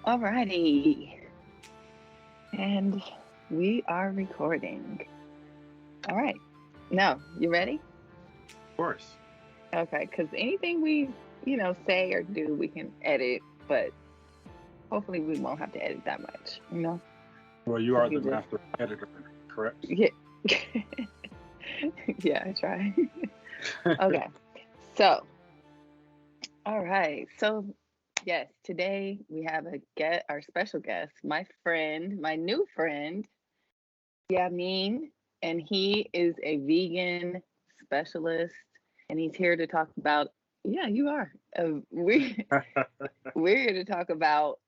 Alrighty, and we are recording. All right, now you ready? Of course. Okay, because anything we, say or do, we can edit, but hopefully we won't have to edit that much, Well, you So are we the can just, master editor, correct? yeah, yeah, I try. Okay, so, all right, so yes, today we have our special guest, my friend, my new friend, Yamiyn, and he is a vegan specialist, and he's here to talk about. Yeah, you are. We're here to talk about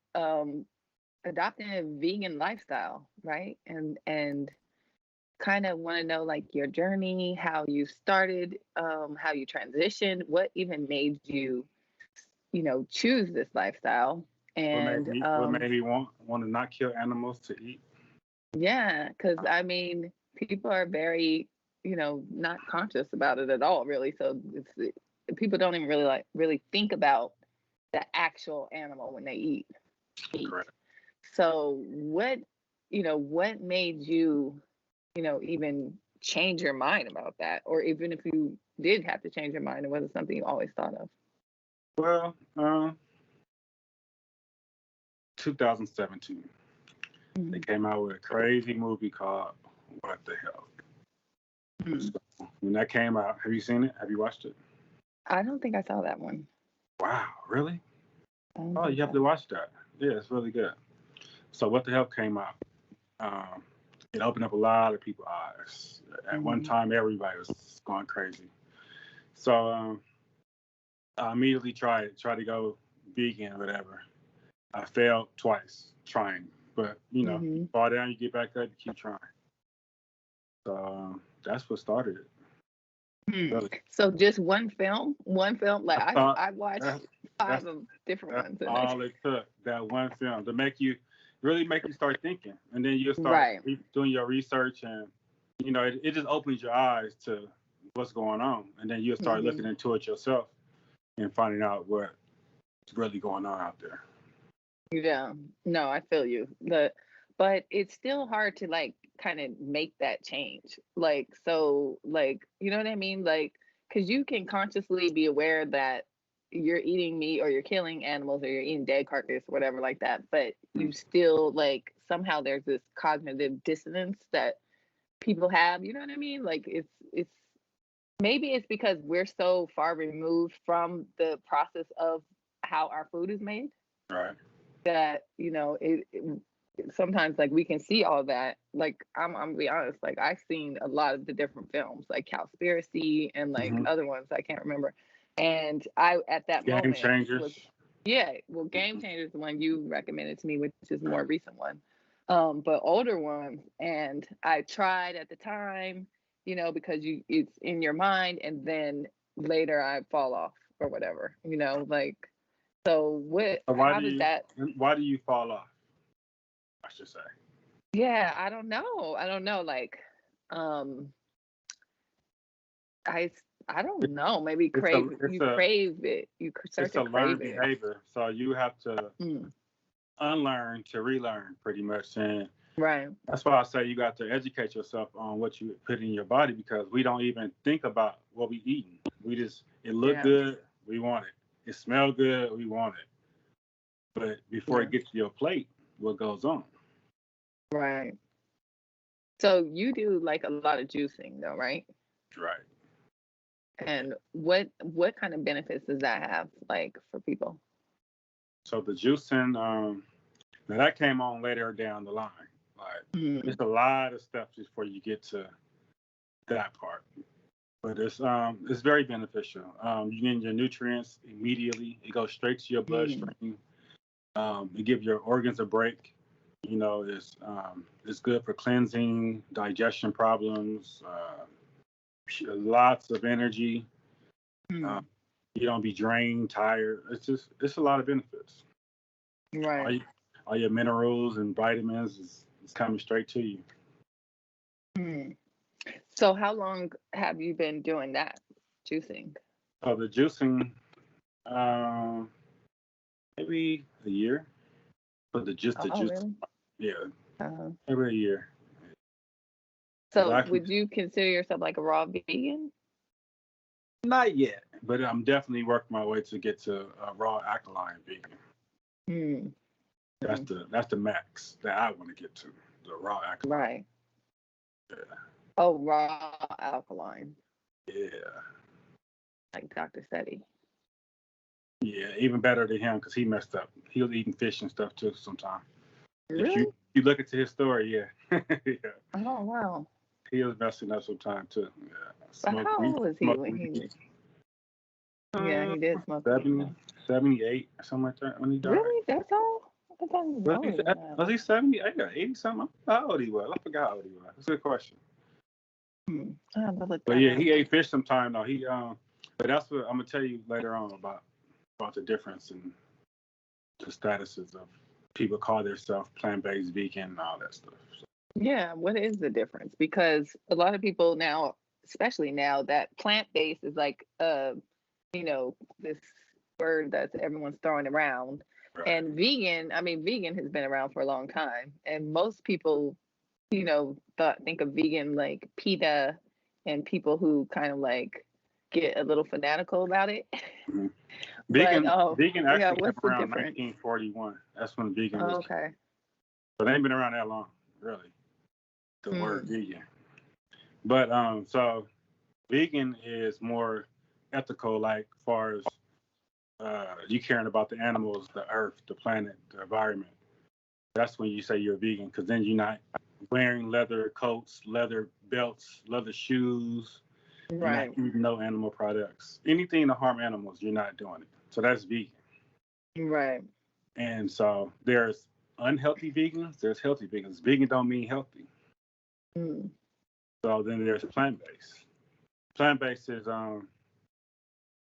adopting a vegan lifestyle, right? And kind of want to know like your journey, how you started, how you transitioned, what even made you, choose this lifestyle, what made and me what made me want to not kill animals to eat? yeah, because I mean, people are very, not conscious about it at all, really. So people don't even really think about the actual animal when they eat meat. Correct. So what made you, even change your mind about that, or even if you did have to change your mind, it wasn't something you always thought of. Well, 2017, they Mhm. came out with a crazy movie called What the Hell. Mhm. So when that came out, have you seen it? Have you watched it? I don't think I saw that one. Wow, really? I don't Oh, think you have so. to watch that. Yeah, it's really good. So What the Hell came out. Um, it opened up a lot of people's eyes. At one Hmm. time, everybody was going crazy. So I immediately tried to go vegan or whatever. I failed twice trying, but you Hmm. fall down, you get back up, you keep trying. So that's what started it. Hmm. Really, So just one film. Like I thought I watched that's five that's of different that's ones, and I all it took. That one film to make you really make you start thinking, and then you'll start right. doing your research, and it just opens your eyes to what's going on, and then you'll start Hmm. looking into it yourself and finding out what's really going on out there. Yeah. No, I feel you. But it's still hard to like kind of make that change. Like so, like you know what I mean? Like because you can consciously be aware that you're eating meat or you're killing animals or you're eating dead carcass or whatever like that, but you still like somehow there's this cognitive dissonance that people have. You know what I mean? Like it's maybe it's because we're so far removed from the process of how our food is made Right. that sometimes like we can see all that. Like I'm gonna be honest, like I've seen a lot of the different films like Cowspiracy and like Hmm. other ones I can't remember, and I at that Game moment changers. was, yeah, well, Game Hmm. Changer is the one you recommended to me, which is a Right. more recent one, but older ones. And I tried at the time, because it's in your mind, and then later I fall off or whatever, like. So what? So How did that? why do you fall off? I should say. Yeah, I don't know. I don't know. Like, um, I I don't know. Maybe It's a crave it's you a crave it. You start it's to a crave learned it. behavior. So you have to Mm, unlearn to relearn pretty much. And right. that's why I say you got to educate yourself on what you put in your body because we don't even think about what we eating. We just it look Yeah. good, we want it. It smell good, we want it. But before Yeah. it gets to your plate, what goes on? Right. So you do like a lot of juicing though, right? Right. Yeah. And what kind of benefits does that have like for people? So the juicing, now that came on later down the line. Like Mm, it's a lot of steps before you get to that part. But it's very beneficial. You get your nutrients immediately. It goes straight to your mm, bloodstream. It gives your organs a break. It's good for cleansing, digestion problems, lots of energy. Um, mm. you don't be drained, tired. It's a lot of benefits. All, Right. you, all your minerals and vitamins is coming straight to you. Mm. So how long have you been doing that juicing? So the juicing, maybe a year. But the Oh, juice, really? yeah, Uh, every year. so But would you consider yourself like a raw vegan? not yet, but I'm definitely working my way to get to raw alkaline vegan. Hmm. That's the max that I want to get to, the raw alkaline. Right. Yeah. Oh, raw alkaline, Yeah. like Dr. Seti. Yeah, even better than him because he messed up. He was eating fish and stuff too sometimes. If Really? you look into his story, yeah, yeah, Oh, wow. he was messing up sometimes too. Yeah, But smoke how weed, old was he smoke when weed. yeah, he did smoke weed, 70, though. 78 or something like that when he died. Really? That's all? I thought he was older than that. Was he 70? I got 80 something. How old he was? I forgot how old he was. That's a good question. I have to look But that yeah, up. he ate fish sometime though. But that's what I'm gonna tell you later on about the difference in the statuses of people call themselves plant-based vegan and all that stuff. So, Yeah, what is the difference? Because a lot of people now, especially now, that plant-based is like this word that everyone's throwing around. right. And vegan, I mean, vegan has been around for a long time. And most people, think of vegan like PETA and people who kind of like get a little fanatical about it. Mm-hmm. But Vegan yeah, actually came what's the around difference? 1941. That's when vegan Oh, was, okay. but they ain't been around that long, really. The word Hmm. vegan. But so vegan is more ethical, like far as you caring about the animals, the earth, the planet, the environment. That's when you say you're vegan, because then you're not wearing leather coats, leather belts, leather shoes. You're not Right. eating no animal products. Anything to harm animals, you're not doing it. So that's vegan. Right. And so there's unhealthy vegans, there's healthy vegans. Vegan don't mean healthy. Mm. So then there's plant-based. Plant-based is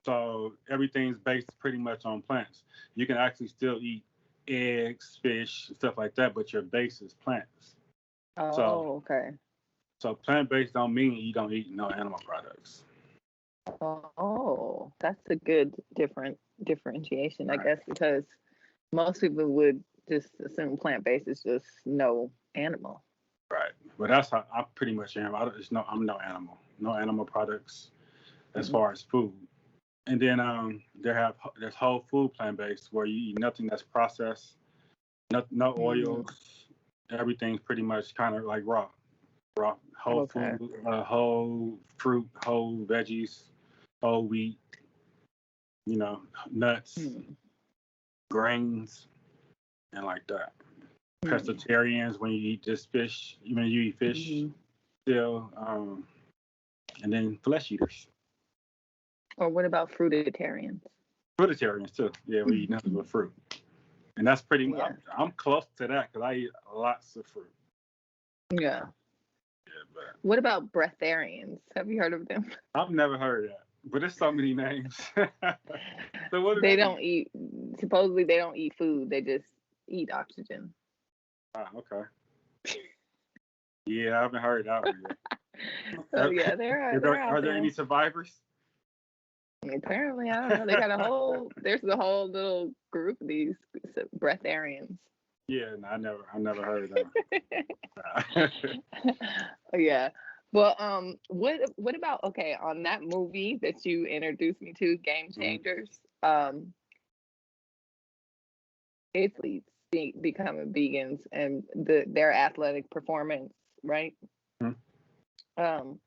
so everything's based pretty much on plants. You can actually still eat eggs, fish, stuff like that, but your base is plants. So Oh, okay. so plant-based don't mean you don't eat no animal products. Oh, that's a good differentiation, I Right. guess, because most people would just assume plant-based is just no animal. Right. But that's how I pretty much am. I'm no animal. No animal products as Mm. far as food. And then there's whole food plant-based where you eat nothing that's processed, no Mm. oils. Everything's pretty much kind of like raw, whole Okay. food, whole fruit, whole veggies, whole wheat, nuts, Mm. grains, and like that. Mm. Pescatarians when you eat just fish, when you eat fish Hmm. still, and then flesh eaters. Or what about fruitarians? Fruitarians too. Yeah, we eat nothing but fruit. And that's pretty much, Yeah. I'm close to that because I eat lots of fruit. Yeah. Yeah, but What about breatharians? Have you heard of them? I've never heard of that. But there's so many names. So what does They that don't mean? eat, supposedly they don't eat food, they just eat oxygen. Ah, okay. Yeah, I haven't heard that one So yet. yeah, they're out Are there any there. survivors? Apparently, I don't know. They got there's a whole little group of these breatharians. Yeah, no, I never heard of that. Yeah. Well, what about, okay, on that movie that you introduced me to, Game Mhm, Changers, athletes becoming vegans and their athletic performance, right? mhm, Um,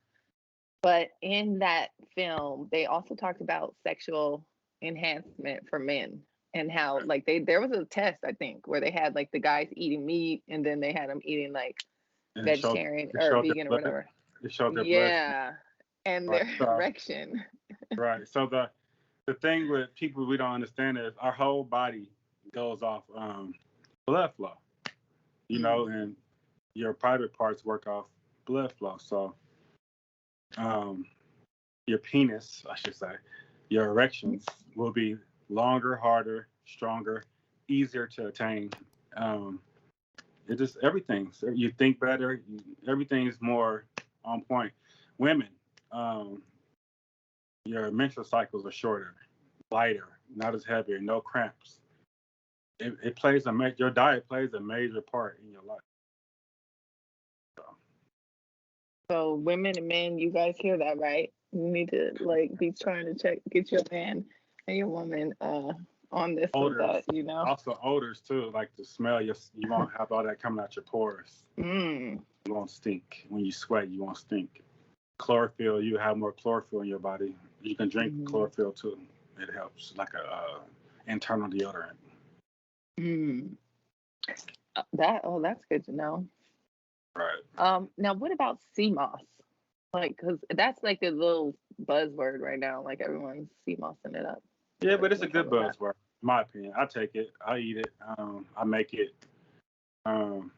but in that film, they also talked about sexual enhancement for men and how right. like there was a test, I think, where they had like the guys eating meat and then they had them eating like And vegetarian it or showed their vegan or blood. whatever. It showed their blood. Yeah. And Right. their So erection. right. So the thing with people we don't understand is our whole body goes off blood flow, Mm. and your private parts work off blood flow. So um, your penis, I should say, your erections will be longer, harder, stronger, easier to attain. Um, it just everything. So you think better. Everything is more on point. Women, um, your menstrual cycles are shorter, lighter, not as heavy, no cramps. it plays your diet plays a major part in your life. So, So women and men, you guys hear that, right? You need to like be trying to get your man and your woman on this with odors, that, you know. also odors too, like the smell. You won't have all that coming out your pores. Mm. You won't stink when you sweat. You won't stink. Chlorophyll, you have more chlorophyll in your body. You can drink Mm. chlorophyll too. It helps, like a internal deodorant. Mm. That's good to know. Right. Now what about CMOS? Like, cause that's like the little buzzword right now. Like everyone's CMOSing it up. Yeah, but it's a What's up good with that? buzzword, in my opinion. I take it. I eat it. I make it. Um,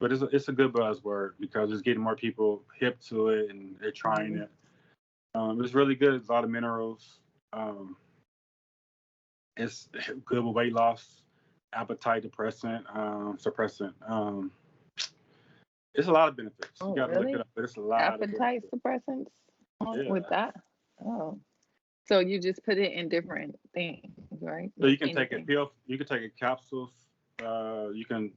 but it's a good buzzword because it's getting more people hip to it and they're trying Hmm. it. It's really good. It's a lot of minerals. Um, it's good with weight loss, appetite depressant, suppressant. It's a lot of benefits. You Oh, got to look it really? up, but it's a lot of Appetite benefits. suppressants with Yeah. that? Oh, so you just put it in different things, right? So With you can take a anything. pill. You can take a capsules. You can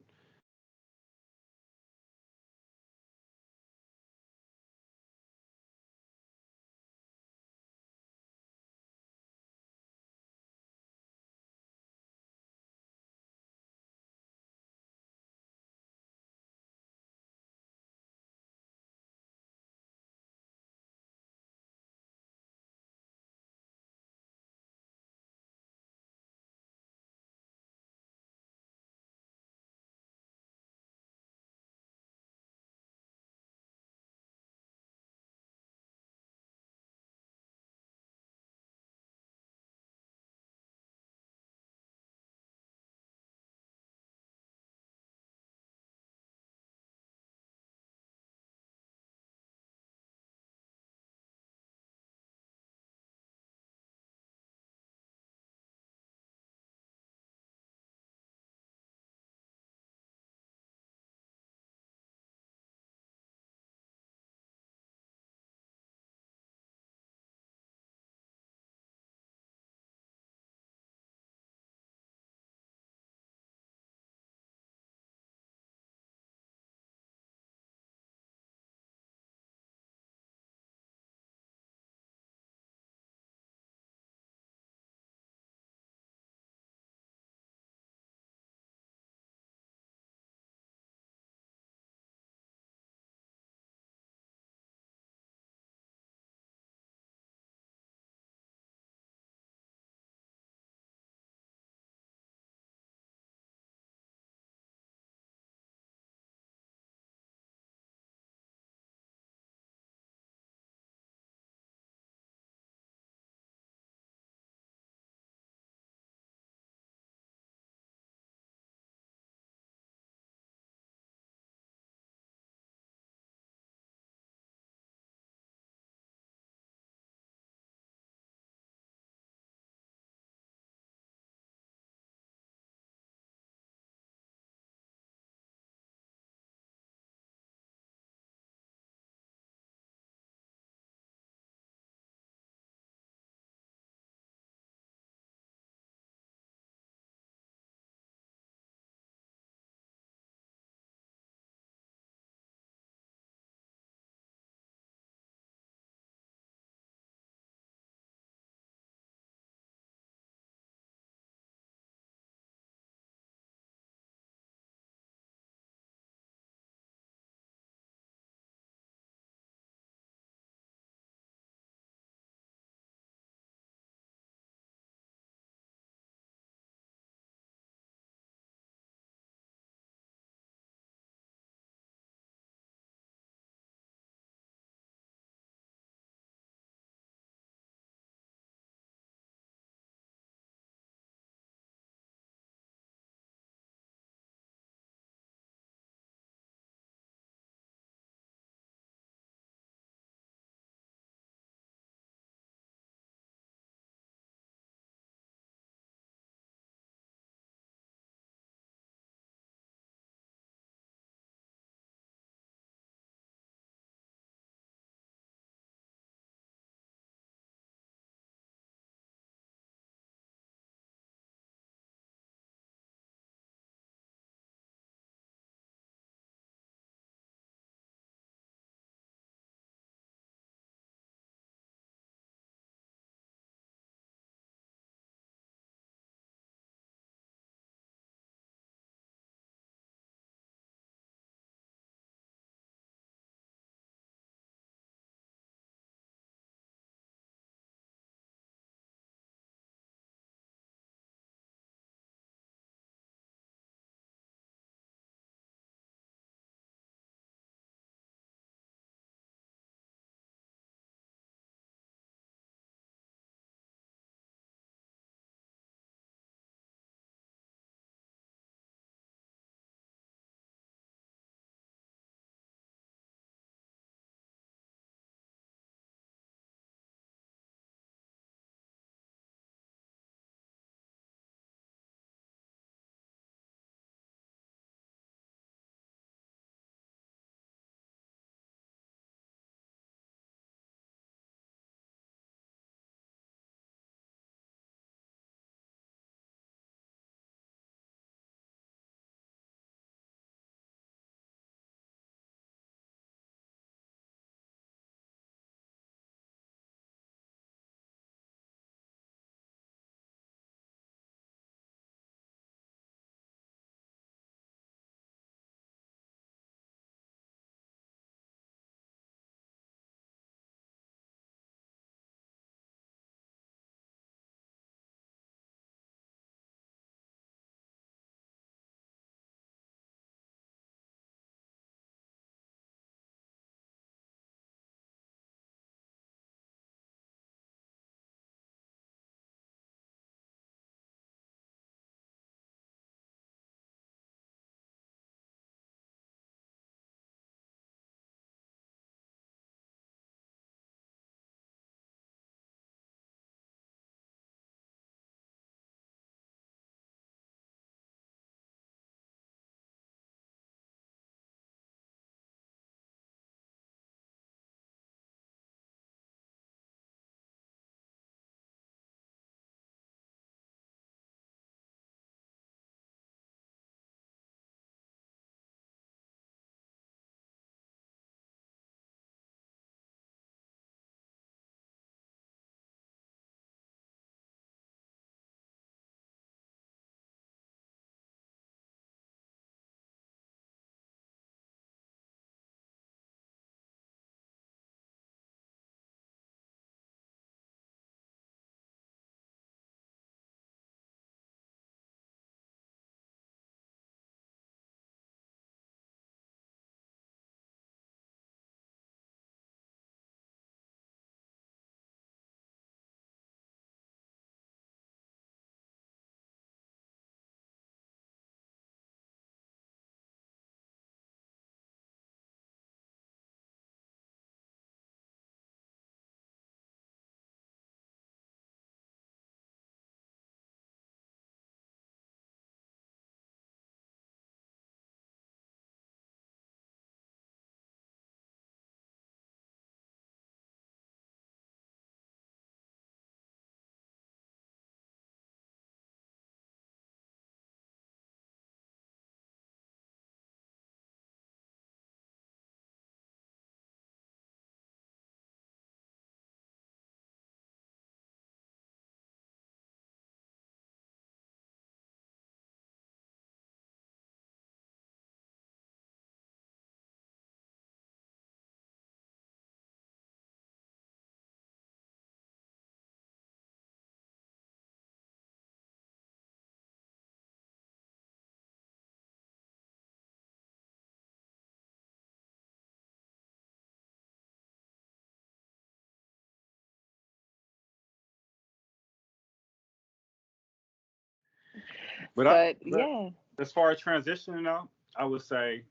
But But but yeah. as far as transitioning though, I would say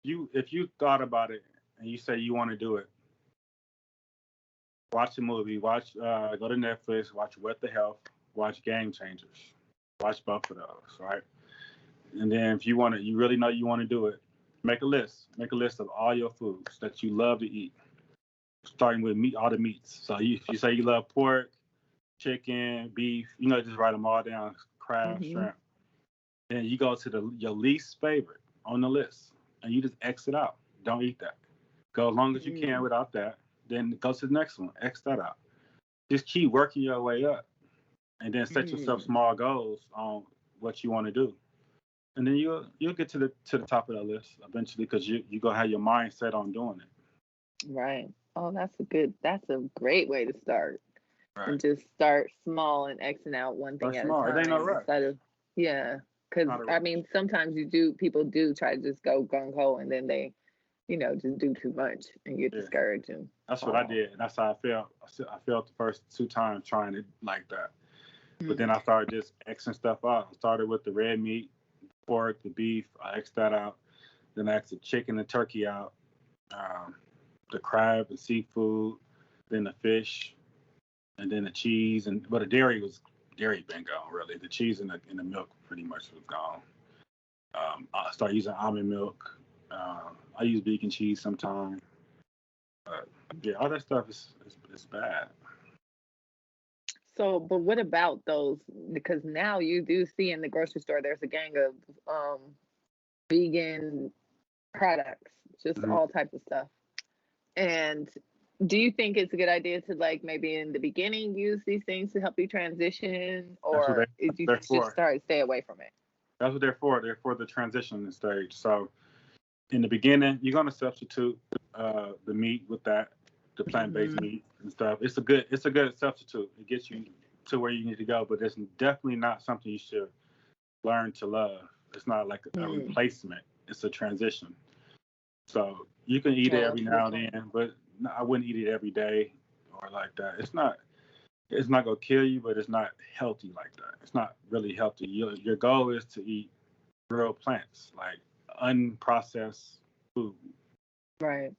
if you thought about it and you say you want to do it, watch a movie, go to Netflix, watch What the Health, watch Game Changers, watch both of those, right? And then if you really know you want to do it, make a list. Make a list of all your foods that you love to eat, starting with meat, all the meats. So if you say you love pork, chicken, beef, just write them all down, crab, Hmm. shrimp. Then you go to your least favorite on the list, and you just X it out. Don't eat that. Go as long as you can Mm. without that. Then go to the next one. X that out. Just keep working your way up, and then set yourself Mm. small goals on what you want to do, and then you'll get to the top of that list eventually because you gonna have your mind set on doing it. Right. Oh, that's a great way to start. Right. And just start small and Xing out one thing Start at a small. It ain't no time rush. instead of, yeah. Because, Not a I rush. mean, sometimes people do try to just go gung ho and then they, just do too much and get Yeah. discouraged and That's what I fall. did. And that's how I felt. I felt the first two times trying it like that. But then Mm. I started just Xing stuff out. I started with the red meat, pork, the beef. I Xed that out. Then I Xed the chicken and turkey out. Um, the crab and seafood. Then the fish. And then the cheese. But the dairy been gone really. The cheese and the milk pretty much was gone. I started using almond milk. I use vegan cheese sometimes. But yeah, all that stuff is bad. So, but what about those? Because now you do see in the grocery store, there's a gang of vegan products, just Mhm. all types of stuff. And do you think it's a good idea to like maybe in the beginning use these things to help you transition, That's what or if you they're should for. stay away from it? That's what they're for. They're for the transition stage. So in the beginning, you're gonna substitute the meat with the plant-based Hmm. meat and stuff. It's a good substitute. It gets you to where you need to go, but it's definitely not something you should learn to love. It's not like a Hmm. replacement. It's a transition. So you can eat it Oh, every that's a good now and point. then, but I wouldn't eat it every day or like that. It's not gonna kill you, but it's not healthy like that. It's not really healthy. Your goal is to eat real plants, like unprocessed food. Right.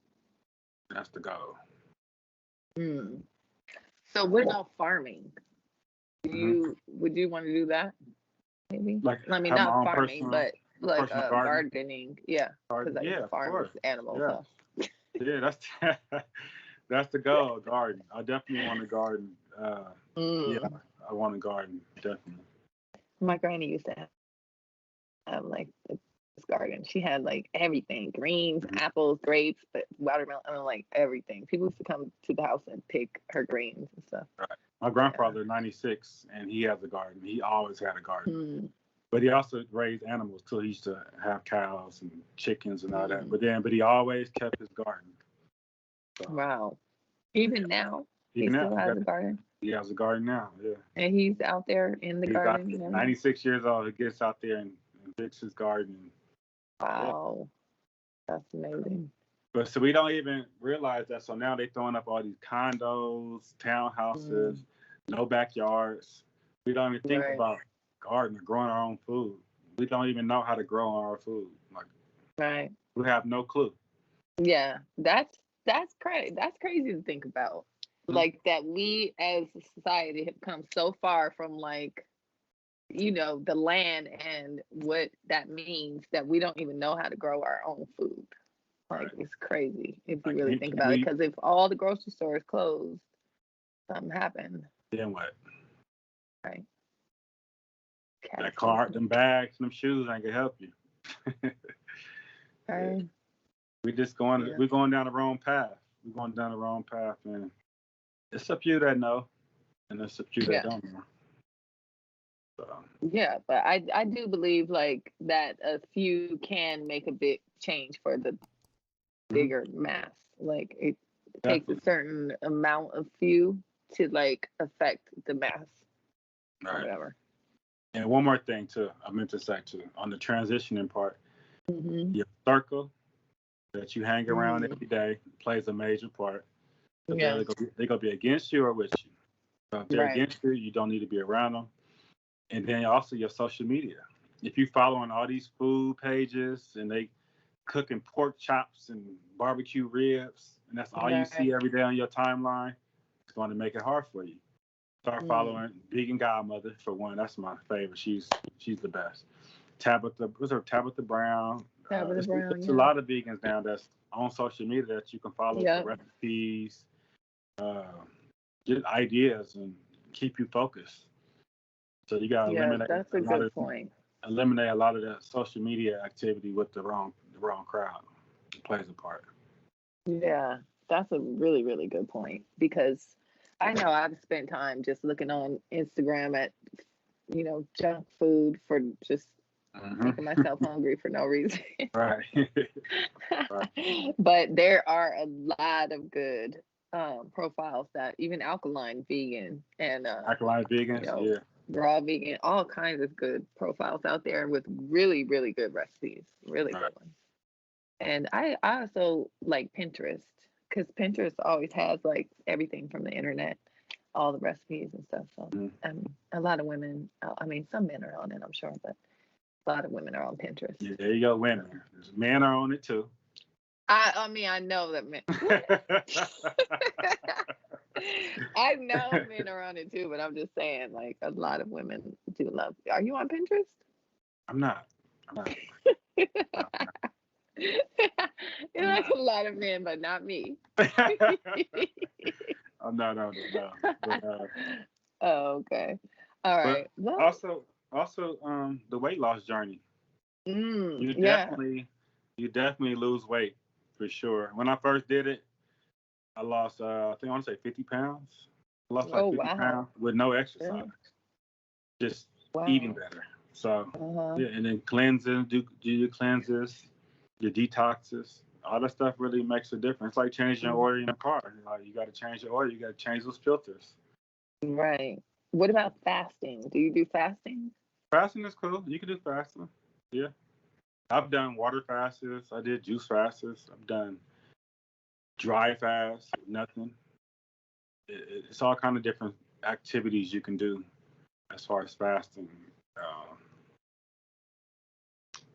That's the goal. Hmm. So what about farming? Hmm. Would you want to do that? Maybe. Like I mean, have my not own farming, but like personal garden. gardening. Yeah, because Garden, I guess yeah, of farm is course, animals, yeah, huh? yeah. That's that's the goal. Garden. I definitely want to garden. Yeah, Mm. I want to garden definitely. My granny used to have like this garden. She had like everything: greens, Hmm. apples, grapes, but watermelon, I mean, like everything. People used to come to the house and pick her greens and stuff. Right. My Yeah. grandfather, 96, and he has a garden. He always had a garden. Mm. But he also raised animals too. He used to have cows and chickens and all that. Mm. But he always kept his garden. So Wow. yeah, Even now, he even now still has a garden, he has a garden now. Yeah, and he's out there in the he's out garden and there, everything. 96 years old. He gets out there and fixes his garden. Yeah. Wow, that's amazing. But so we don't even realize that. So now they throwing up all these condos, townhouses, Mm. no backyards. We don't even think Right. about gardening, growing our own food. We don't even know how to grow our food. Like Right. we have no clue. Yeah, that's crazy. That's crazy to think about. Mhm. Like that we as a society have come so far from like, the land and what that means that we don't even know how to grow our own food. Like Right. it's crazy if you Like really think can about it. we? Because if all the grocery stores closed, something happened, Then what? right? That car, them Catastrophic. bags, them shoes ain't gonna help you. Yeah. Right? We just going. Yeah. We're going down the wrong path. We're going down the wrong path, and it's a few that know, and it's a few that Yeah. don't know. So. Yeah, but I do believe like that a few can make a big change for the Mhm. bigger mass. Like it takes a Definitely. certain amount of few to like affect the mass or Right. whatever. And one more thing too, I meant to say too, on the transitioning part, Hmm. your circle that you hang around Mm. every day plays a major part. Because Yeah. they're gonna be against you or with you. So if they're Right. against you, you don't need to be around them. And then also your social media. If you following all these food pages and they cooking pork chops and barbecue ribs, and that's all you Right. see every day on your timeline, it's going to make it hard for you. Start Mm. following Vegan Godmother for one. That's my favorite. She's the best. Tabitha, what's her Tabitha Brown? Tabitha Brown, It's a yeah. lot of vegans now that's on social media that you can follow for Yep. recipes, uh, get ideas, and keep you focused. So you gotta Yeah, that's a good point. eliminate a lot of that social media activity with the wrong crowd. It plays a part. Yeah, that's a really, really good point because I know I've spent time just looking on Instagram at, junk food for just making Hmm. myself hungry for no reason. Right. Right. But there are a lot of good profiles that even alkaline vegan and Alkalize you vegans. know Yeah. raw vegan, all kinds of good profiles out there with really, really good recipes, really Right. good ones. And I also like Pinterest because Pinterest always has like everything from the internet, all the recipes and stuff. So Mhm. a lot of women, I mean, some men are on it, I'm sure, but a lot of women are on Pinterest. Yeah, there you go. Women. There's men are on it too. I mean, I know that men. What? I know men are on it too, but I'm just saying, like, a lot of women do love. Are you on Pinterest? I'm not. I'm not. No, You're I'm like not. a lot of men, but not me. Oh, no, no, no, no. But Oh, okay. All but right. Well, also the weight loss journey. You yeah. definitely you definitely lose weight for sure. When I first did it, I lost I think I want to say 50 pounds. I lost Oh, like 50 wow. pounds with no Yeah. exercise, just eating Wow. better. So Uh-huh. yeah, and then cleansing, do your cleanses, your detoxes. All that stuff really makes a difference. It's like changing your Mm, oil in a car. Like you got to change your oil. You got to change those filters. right. What about fasting? Do you do fasting? Fasting is cool. You can do fasting. Yeah, I've done water fasts. I did juice fasts. I've done dry fast, nothing. It's all kind of different activities you can do as far as fasting. Uh,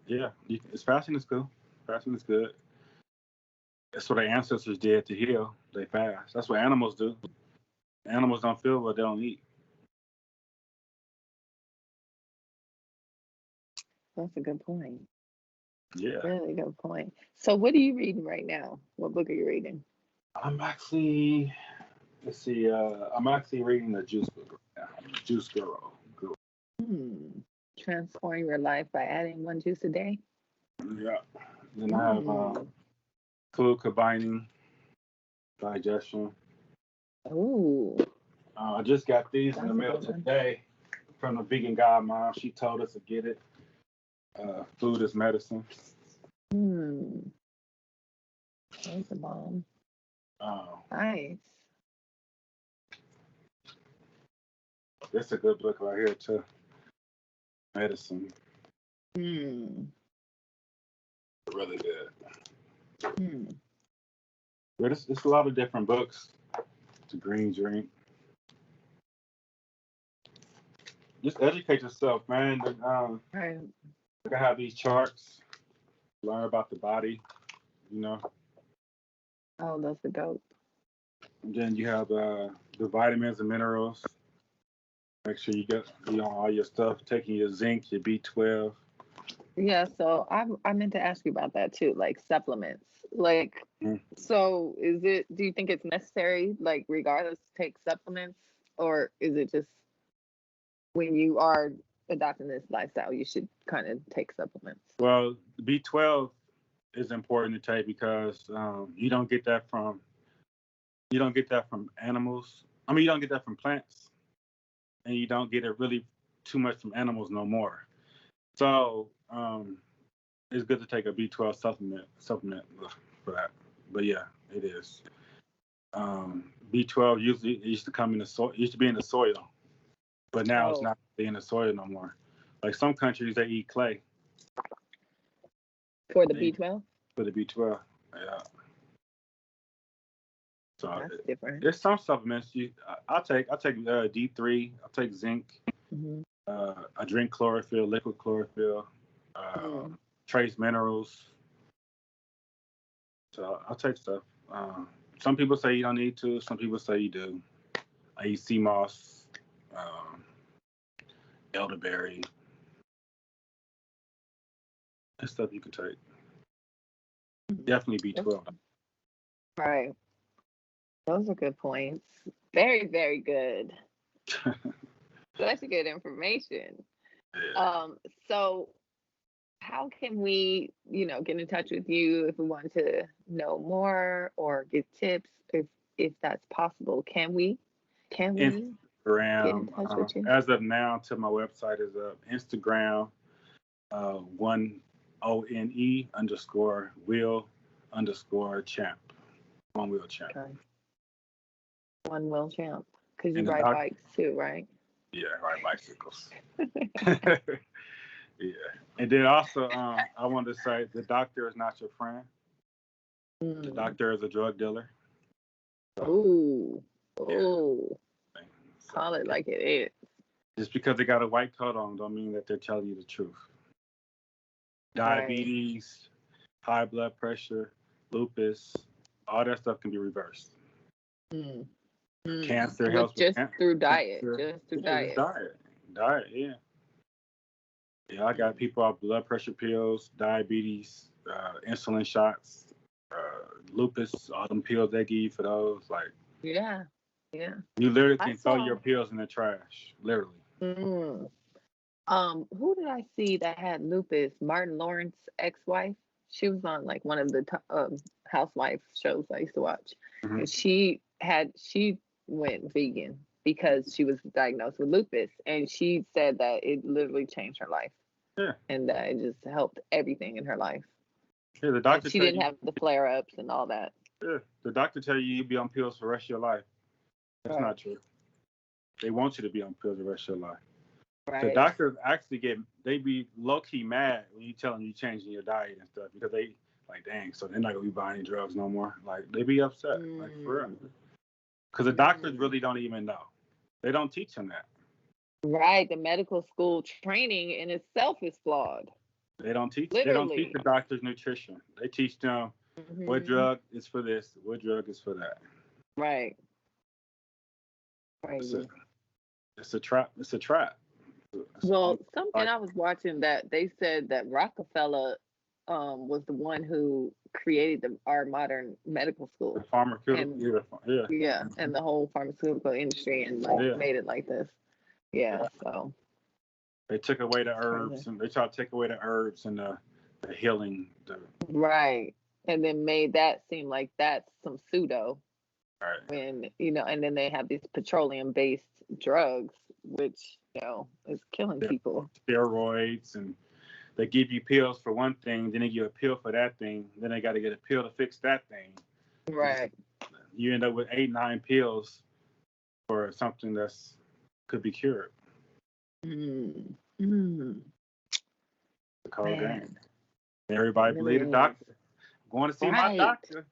yeah, it's fasting is cool. Fasting is good. That's what our ancestors did to heal. They fast. That's what animals do. Animals don't feel what they don't eat. That's a good point. Yeah, Really good point. So, what are you reading right now? What book are you reading? I'm actually. Let's see. I'm actually reading the Juice book right now. Juice Guru. Hmm. Transform your life by adding one juice a day. Yeah. Then I have Hmm. food combining digestion. Oh, I just got these in the that's a mail good one. today from the vegan god mom. She told us to get it. Food is medicine. Hmm. That's a bomb. Uh, Nice. it's a good book right here too. Medicine, Hmm. really good. Hmm. But it's a lot of different books. It's a green drink. Just educate yourself, man. Right. You can have these charts, learn about the body, you know. Oh, those are dope. And then you have the vitamins and minerals. Make sure you get all your stuff, taking your zinc, your B12. Yeah, so I meant to ask you about that too, like supplements. Like, Mm. so do you think it's necessary, like regardless, to take supplements, or is it just when you are adopting this lifestyle, you should kind of take supplements? Well, B12 is important to take because you don't get that from animals. I mean, you don't get that from plants, and you don't get it really too much from animals no more. So it's good to take a B12 supplement for that. But yeah, it is. B12 usually it used to come in the soil. Used to be in the soil, but now it's Oh, not in the soil no more. Like some countries, they eat clay. for the They eat B12? for the B12. Yeah. So That's different. there's some supplements I'll take D3. I'll take zinc. Hmm. I drink chlorophyll, liquid chlorophyll, trace minerals. So I'll take stuff. Some people say you don't need to. Some people say you do. I eat sea moss, elderberry. That's stuff you can take. Definitely B12. Right. Those are good points. Very, very good. Such good information. Yeah. So how can we, get in touch with you if we want to know more or get tips if that's possible? Can we get in Instagram. touch with you? As of now, till my website is up. Instagram, 1ONE_Will_champ. One Wheel Champ. Okay. One Will Champ. Because you And the ride bikes too, right? Yeah, ride bicycles. Yeah. And then also, I wanted to say the doctor is not your friend. The doctor is a drug dealer. Ooh. Yeah. Ooh. So, Call it like it is. just because they got a white coat on don't mean that they're telling you the truth. Diabetes, high blood pressure, lupus, all that stuff can be reversed. Cancer helps just through diet. Cancer. Just through diet. Diet, yeah. Yeah, I got people off blood pressure pills, diabetes, insulin shots, lupus, all them pills they give you for those. Like, yeah. You literally can throw your pills in the trash, literally. Who did I see that had lupus? Martin Lawrence's ex-wife. She was on like one of the housewife shows I used to watch, and she went vegan because she was diagnosed with lupus, and she said that it literally changed her life. Yeah. And that it just helped everything in her life. Yeah, the doctor. She didn't have the flare-ups and all that. Yeah, the doctor tell you you'd be on pills for the rest of your life. That's not true. They want you to be on pills the rest of your life. Right. The doctors actually they be low-key mad when you tell them you're changing your diet and stuff because they like, dang, so they're not gonna be buying drugs no more. Like, they be upset, like, for real. Because the doctors really don't even know. They don't teach them that. Right. The medical school training in itself is flawed. They don't teach. Literally. They don't teach the doctors nutrition. They teach them what drug is for this, what drug is for that. Right. It's a trap. It's a trap. Well, something I was watching that they said that Rockefeller was the one who created our modern medical school. The pharmaceutical, and the whole pharmaceutical industry and made it like this. Yeah, so they took away the herbs and they tried to take away the herbs and the healing. Right, and then made that seem like that's some pseudo. Right. When and then they have these petroleum-based drugs, which is killing people. Steroids, and they give you pills for one thing, then they give you a pill for that thing, then they got to get a pill to fix that thing. Right. You end up with 8-9 pills for something that's could be cured. The cold game. Everybody believe the doctor. Going to see my doctor.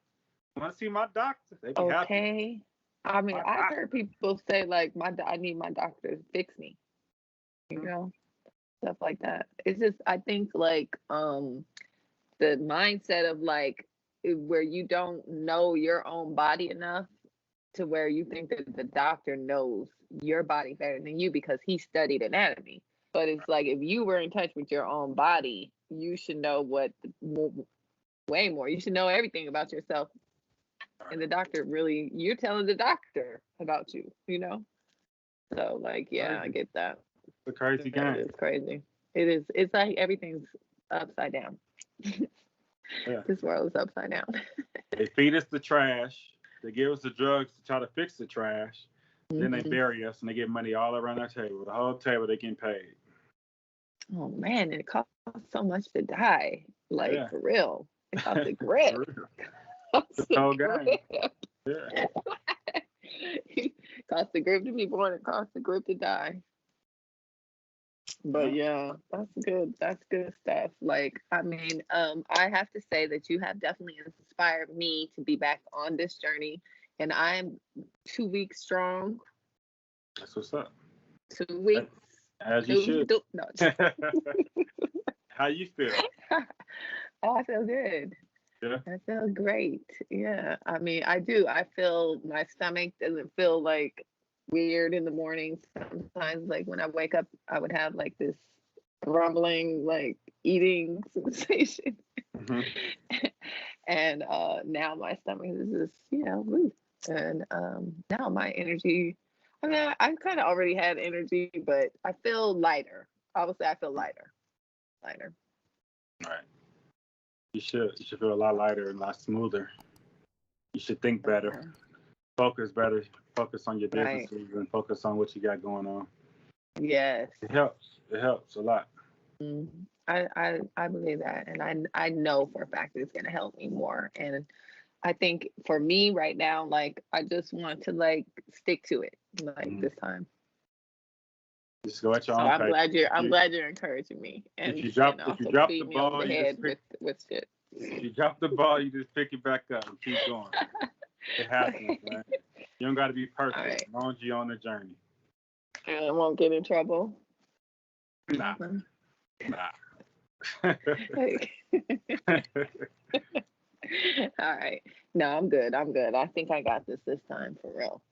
Want to see my doctor? They be happy. I mean, I've heard people say like, I need my doctor to fix me. Stuff like that. It's just, I think like the mindset of like where you don't know your own body enough to where you think that the doctor knows your body better than you because he studied anatomy. But it's like if you were in touch with your own body, you should know way more. You should know everything about yourself. And the doctor you're telling the doctor about you, So like, yeah, I get that. It's a crazy game. It's crazy. It is. It's like everything's upside down. This world is upside down. They feed us the trash. They give us the drugs to try to fix the trash. Then they bury us and they get money all around our table. The whole table, they getting paid. Oh man, it costs so much to die. Like for real. It costs a grip. It's the whole game. Yeah. It costs a grip to be born. It costs a grip to die. But yeah, that's good. That's good stuff. Like, I mean, I have to say that you have definitely inspired me to be back on this journey, and I'm 2 weeks strong. That's what's up. 2 weeks. As you should. No. How you feel? Oh, I feel good. Yeah. I feel great. Yeah. I mean, I do. I feel my stomach doesn't feel like weird in the morning. Sometimes, like when I wake up, I would have like this grumbling, like eating sensation. Hmm. And now my stomach is just, woo. And now my energy, I mean, I kind of already had energy, but I feel lighter. I would say I feel lighter. Lighter. Right. You should. You should feel a lot lighter and a lot smoother. You should think better, focus better, focus on your Right. businesses and focus on what you got going on. Yes. It helps. It helps a lot. Mhm. I believe that, and I know for a fact that it's gonna help me more. And I think for me right now, like I just want to like stick to it, like Mhm. this time. Just go at your So own I'm pace. glad you're encouraging me, and If you drop also the beat me over ball, the you head just pick. with shit. If you drop the ball, you just pick it back up and keep going. It happens, man. You don't got to be perfect All right. as long as you're on the journey. And I won't get in trouble. Nah. Nothing. Nah. Like, all right. No, I'm good. I'm good. I think I got this time for real.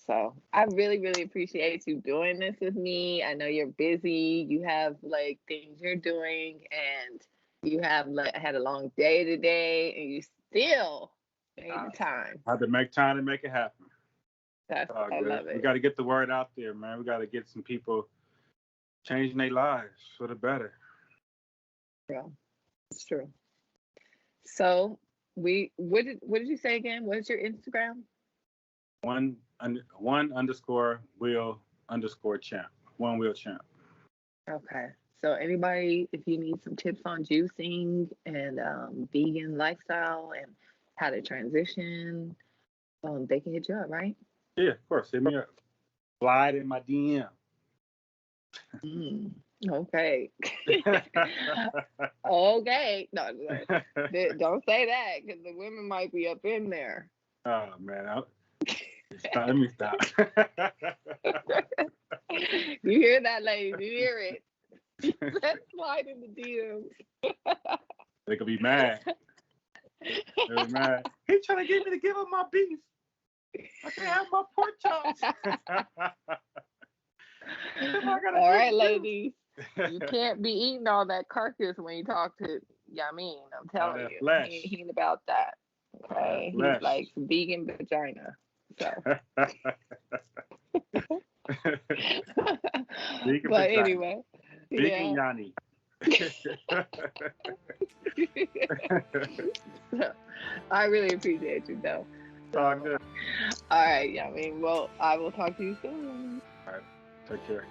So I really, really appreciate you doing this with me. I know you're busy. You have like things you're doing, and you have like had a long day today, and you still made the time. I had to make time to make it happen. I love We it. got to get the word out there, man. We got to get some people changing their lives for the better. Yeah, it's true. So what did you say again? What is your Instagram? One underscore wheel underscore champ. One wheel champ. Okay. So anybody, if you need some tips on juicing and vegan lifestyle and how to transition, they can hit you up, right? Yeah, of course. Hit me up. Slide in my DM. Okay. Okay. No, don't say that because the women might be up in there. Oh man, let me stop. You hear that, ladies? You hear it? Let's slide in the DMs. They could be mad. They'll be mad. He trying to get me to give up my beef. I can't have my pork chops. All right, ladies. You can't be eating all that carcass when you talk to Yamiyn. I'm telling you. Flesh. He ain't about that. Okay. He's like vegan vagina. So vegan but vagina. Anyway. Vegan Yanni. So, I really appreciate you though. All good. All right, Yamiyn. Well, I will talk to you soon. All right. Take care.